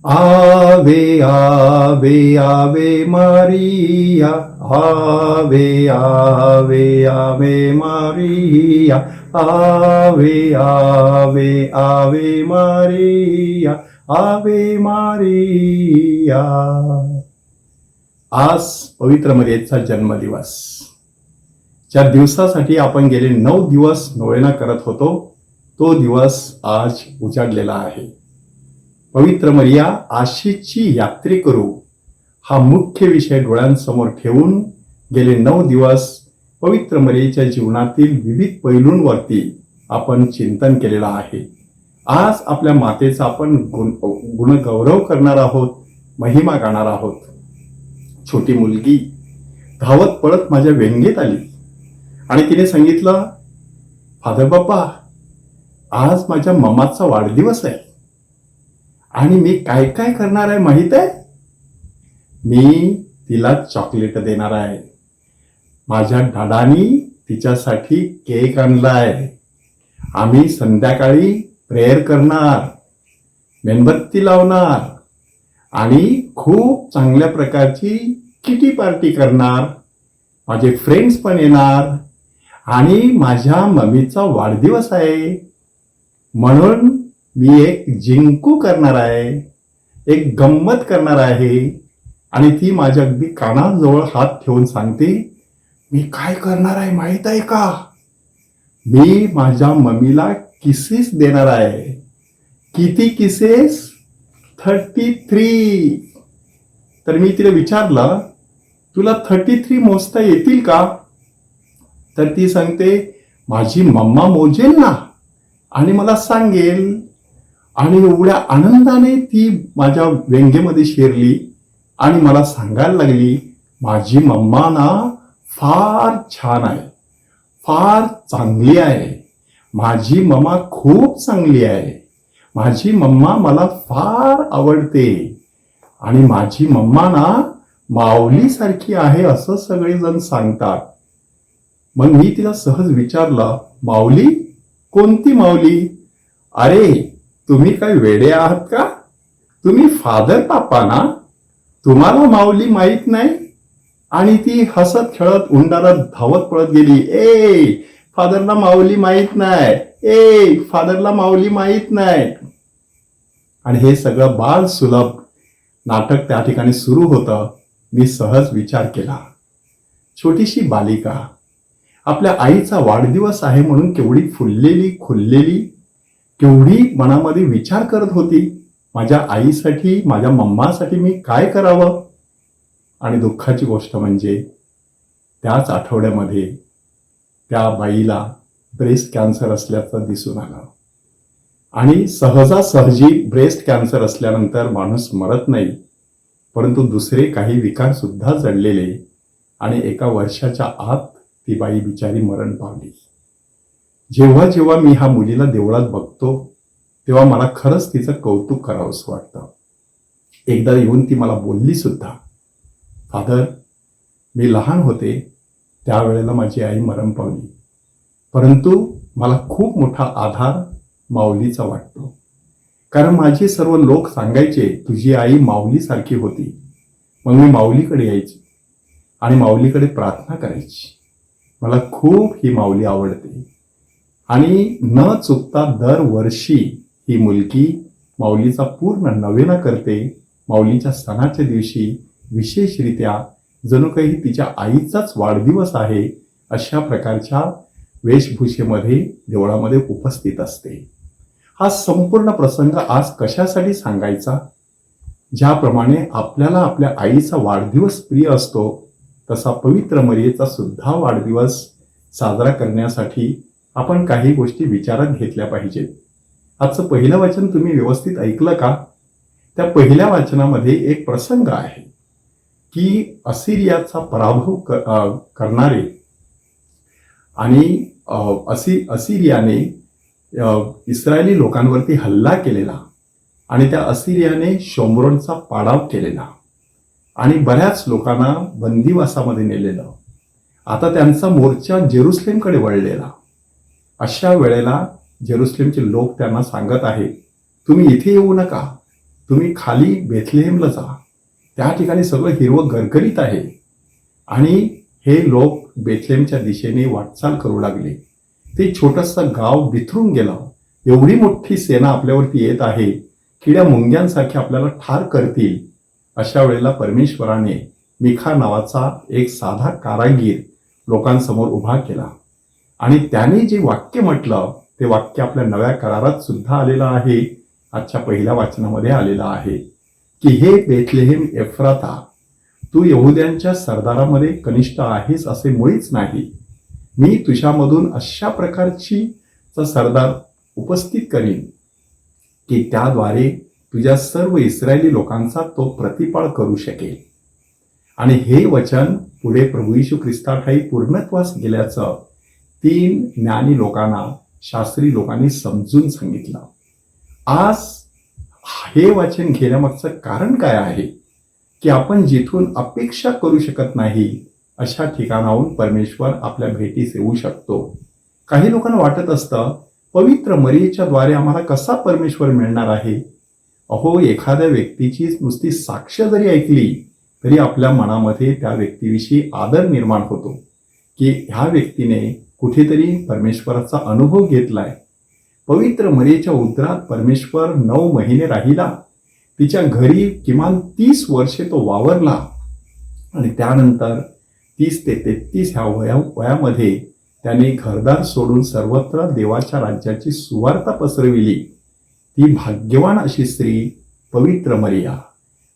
Ave, ave, ave Maria, ave, ave, ave Maria, ave, ave, ave Maria, ave Maria. आज पवित्र मरियेचा जन्मदिवस. ज्या दिवसासाठी आपण गेले 9 दिवस नोवेना करत होतो, तो दिवस आज उजाडलेला आहे. पवित्र मरिया आशेची यात्रेकरू हा मुख्य विषय डोळ्यांसमोर ठेवून गेले 9 दिवस पवित्र मरियेच्या जीवनातील विविध पैलूंवरती आपण चिंतन केलेलं आहे. आज आपल्या मातेचा आपण गुणगौरव करणार आहोत, महिमा गाणार आहोत. छोटी मुलगी धावत पळत माझ्या व्यंगेत आली आणि तिने सांगितलं, फादर बाप्पा, आज माझ्या मम्माचा वाढदिवस आहे आणि मी काय काय करणार आहे माहित आहे? मी तिला चॉकलेट देणार आहे. माझ्या दादानी तिच्यासाठी केक आणलाय. आम्ही संध्याकाळी प्रेयर करणार, मेणबत्ती लावणार आणि खूप चांगल्या प्रकारची किटी पार्टी करणार. माझे फ्रेंड्स पण येणार आणि माझ्या मम्मीचा वाढदिवस आहे म्हणून मी एक जिंकू करणार आहे, एक गंमत करणार आहे. आणि ती माझ्या अगदी कानाजवळ हात ठेवून सांगते, मी काय करणार आहे माहित आहे का? मी माझ्या मम्मीला किसेस देणार आहे. किती किसेस? 33. तर मी तिला विचारलं, तुला 33 मोजता येतील का? तर ती सांगते, माझी मम्मा मोजेल ना आणि मला सांगेल. आणि एवढ्या आनंदाने ती माझ्या व्यंगेमध्ये शिरली आणि मला सांगायला लागली, माझी मम्मा ना फार छान आहे, फार चांगली आहे. माझी मम्मा खूप चांगली आहे. माझी मम्मा मला फार आवडते आणि माझी मम्मा ना माऊलीसारखी आहे असं सगळेजण सांगतात. मग मी तिला सहज विचारलं, माऊली? कोणती माऊली? अरे, तुम्ही काय वेडे आहात का? तुम्ही फादर पापा ना, तुम्हाला माऊली माहित नाही? आणि ती हसत खेळत उंडारात धावत पळत गेली. ए, फादरला माऊली माहित नाही. ए, फादरला माऊली माहित नाही. आणि हे सगळं बाल सुलभ नाटक त्या ठिकाणी सुरू होतं. मी सहज विचार केला, छोटीशी बालिका आपल्या आईचा वाढदिवस आहे म्हणून केवढी फुललेली खुललेली, केवढी मनामध्ये विचार करत होती, माझ्या आईसाठी, माझ्या मम्मासाठी मी काय करावं. आणि दुःखाची गोष्ट म्हणजे त्याच आठवड्यामध्ये त्या बाईला ब्रेस्ट कॅन्सर असल्याचं दिसून आलं. आणि सहजासहजी ब्रेस्ट कॅन्सर असल्यानंतर माणूस मरत नाही, परंतु दुसरे काही विकार सुद्धा जडलेले. आणि 1 वर्षाच्या आत ती बाई बिचारी मरण पावली. जेव्हा जेव्हा मी ह्या मुलीला देवळात बघतो तेव्हा मला खरंच तिचं कौतुक करावंसं वाटतं. एकदा येऊन ती मला बोलली सुद्धा, फादर, मी लहान होते त्यावेळेला माझी आई मरण पावली, परंतु मला खूप मोठा आधार माऊलीचा वाटतो. कारण माझे सर्व लोक सांगायचे, तुझी आई माऊलीसारखी होती. मग मी माऊलीकडे यायची आणि माऊलीकडे प्रार्थना करायची. मला खूप ही माऊली आवडते. आणि न चुकता दरवर्षी ही मुलगी माऊलीचा पूर्ण नवेना करते. माऊलीच्या सणाच्या दिवशी विशेषरित्या जणू काही तिच्या आईचाच वाढदिवस आहे अशा प्रकारच्या वेशभूषेमध्ये देवळामध्ये उपस्थित असते. हा संपूर्ण प्रसंग आज कशासाठी सांगायचा? ज्याप्रमाणे आपल्याला आपल्या आईचा वाढदिवस प्रिय असतो, तसा पवित्र मरियेचा सुद्धा वाढदिवस साजरा करण्यासाठी आपण काही गोष्टी विचारात घेतल्या पाहिजेत. आजचं पहिलं वाचन तुम्ही व्यवस्थित ऐकलं का? त्या पहिल्या वाचनामध्ये एक प्रसंग आहे की असिरियाचा पराभव करणारे आणि असिरियाने इस्रायली लोकांवरती हल्ला केलेला आणि त्या असिरियाने शोम्रोनचा पाडाव केलेला आणि बऱ्याच लोकांना बंदिवासामध्ये नेलेलं. आता त्यांचा मोर्चा जेरुसलेमकडे वळलेला. अशा वेळेला जेरुसलेमचे लोक त्यांना सांगत आहेत, तुम्ही इथे येऊ नका, तुम्ही खाली बेथलेहेमला जा, त्या ठिकाणी सगळं हिरवं गरगरीत आहे. आणि हे लोक बेथलेहमच्या दिशेने वाटचाल करू लागले. ते छोटंसं गाव बिथरून गेलं. एवढी मोठी सेना आपल्यावरती येत आहे, किड्या मुंग्यांसारखे आपल्याला ठार करतील. अशा वेळेला परमेश्वराने मिखा नावाचा एक साधा कारागीर लोकांसमोर उभा केला आणि त्याने जे वाक्य म्हटलं ते वाक्य आपल्या नव्या करारात सुद्धा आलेलं आहे. आजच्या पहिल्या वाचनामध्ये आलेलं आहे की हे बेथलेहेम एफ्राता, तू यहुद्यांच्या सरदारामध्ये कनिष्ठ आहेस असे मुळीच नाही. मी तुझ्यामधून अशा प्रकारची सरदार उपस्थित करीन की त्याद्वारे तुझ्या सर्व इस्रायली लोकांचा तो प्रतिपाळ करू शकेल. आणि हे वचन पुढे प्रभू येशू ख्रिस्ताठाई पूर्णत्वास गेल्याचं 3 ज्ञानी लोकांना, शास्त्री लोकांनी समजून सांगितलं. आज हे वचन घेण्यामागचं कारण काय आहे की आपण जिथून अपेक्षा करू शकत नाही अशा ठिकाणाहून परमेश्वर आपल्या भेटीस येऊ शकतो. काही लोकांना वाटत असतं, पवित्र मरियेच्या द्वारे आम्हाला कसा परमेश्वर मिळणार आहे. अहो, एखाद्या व्यक्तीची नुसती साक्ष जरी ऐकली तरी आपल्या मनामध्ये त्या व्यक्तीविषयी आदर निर्माण होतो की ह्या व्यक्तीने कुठेतरी परमेश्वराचा अनुभव घेतलाय. पवित्र मरियेच्या उदरात परमेश्वर 9 महिने राहिला. तिच्या घरी किमान 30 वर्षे तो वावरला आणि त्यानंतर 30 ते 33 ह्या वयामध्ये त्याने घरदार सोडून सर्वत्र देवाच्या राज्याची सुवार्ता पसरविली. ती भाग्यवान अशी स्त्री पवित्र मरिया.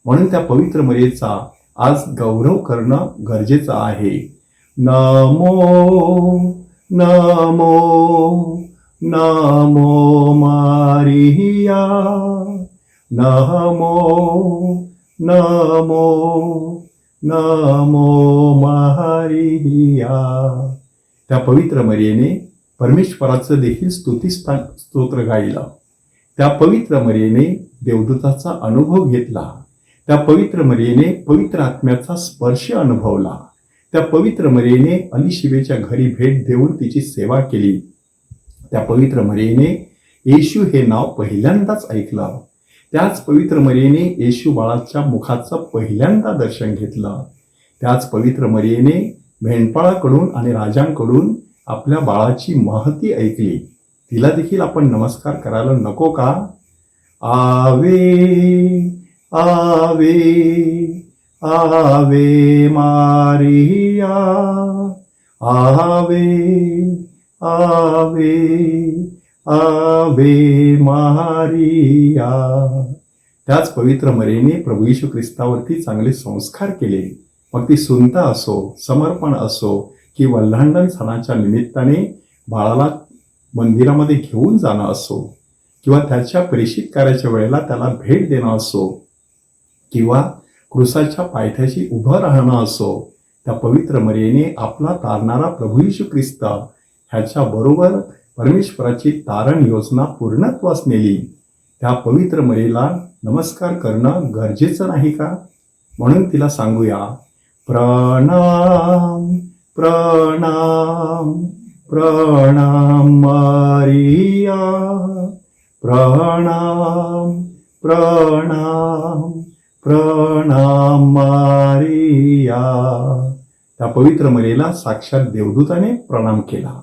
म्हणून त्या पवित्र मरियेचा आज गौरव करणं गरजेचं आहे. Namo Namo Namo Maria, Namo Namo Namo Maria. त्या पवित्र मरियेने परमेश्वराचं देखील स्तोत्र गायलं. त्या पवित्र मरियेने देवदूताचा अनुभव घेतला. त्या पवित्र मरियेने पवित्र आत्म्याचा स्पर्श अनुभवला. त्या पवित्र मरियेने अलिशिबेच्या घरी भेट देऊन तिची सेवा केली. त्या पवित्र मरियेने येशू हे नाव पहिल्यांदाच ऐकलं. त्याच पवित्र मरियेने येशू बाळाच्या मुखाचं पहिल्यांदा दर्शन घेतलं. त्याच पवित्र मरियेने मेंढपाळाकडून आणि राजांकडून आपल्या बाळाची महती ऐकली. तिला देखील आपण नमस्कार करायला नको का? आवे आवे आवे मारिया, आवे आवे आवे मारिया. त्याच पवित्र मरियेने प्रभू येशू ख्रिस्तावरती चांगले संस्कार केले. मग ती सुनता असो, समर्पण असो की वल्हांडण सणाच्या निमित्ताने बाळाला मंदिरामध्ये घेऊन जाणं असो किंवा त्याच्या प्रेषित कार्याच्या वेळेला त्याला भेट देणं असो किंवा क्रूसाच्या पायथ्याशी उभं राहणं असो, त्या पवित्र मरियेने आपला तारणारा प्रभू येशू ख्रिस्त ह्याच्या बरोबर परमेश्वराची तारण योजना पूर्णत्वास नेली. त्या पवित्र मरियेला नमस्कार करणं गरजेचं नाही का? म्हणून तिला सांगूया, प्रणाम प्रणाम प्रणाम मारिया, प्रणाम प्रणाम प्रणाम मारिया. त्या पवित्र मरियेला साक्षात देवदूताने प्रणाम केला.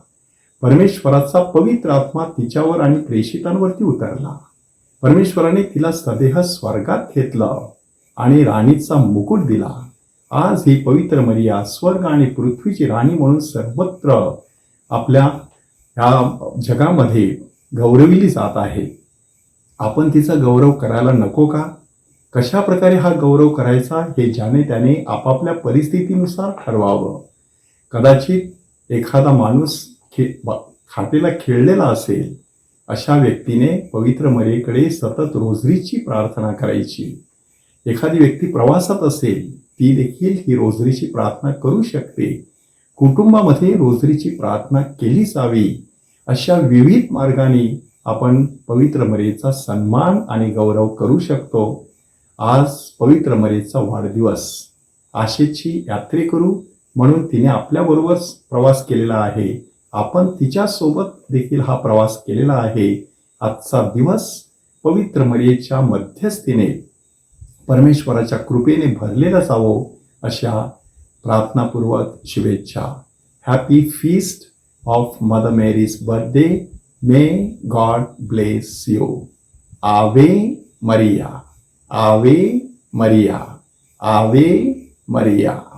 परमेश्वराचा पवित्र आत्मा तिच्यावर आणि प्रेषितांवरती उतरला. परमेश्वराने तिला सदेह स्वर्गात घेतलं आणि राणीचा मुकुट दिला. आज ही पवित्र मरिया स्वर्ग आणि पृथ्वीची राणी म्हणून सर्वत्र आपल्या या जगामध्ये गौरविली जात आहे. आपण तिचा गौरव करायला नको का? कशा प्रकारे हा गौरव करायचा हे ज्याने त्याने आपापल्या परिस्थितीनुसार ठरवावं. कदाचित एखादा माणूस खाटेला खेळलेला असेल, अशा व्यक्तीने पवित्र मरियेकडे सतत रोजरीची प्रार्थना करायची. एखादी व्यक्ती प्रवासात असेल, ती देखील ही रोजरीची प्रार्थना करू शकते. कुटुंबामध्ये रोजरीची प्रार्थना केली जावी. अशा विविध मार्गाने आपण पवित्र मरियेचा सन्मान आणि गौरव करू शकतो. आज पवित्र मरियेचा वाढदिवस. आशेची यात्रेकरू म्हणून तिने आपल्याबरोबर प्रवास केलेला आहे. आपण तिच्यासोबत देखील हा प्रवास केलेला आहे. आजचा दिवस पवित्र मरियेच्या मध्यस्थीने परमेश्वराच्या कृपेने भरलेलं जावो अशा प्रार्थनापूर्वक शुभेच्छा. Happy feast of mother Mary's birthday. May God bless you. आवे मरिया, आवे मरिया, आवे मरिया.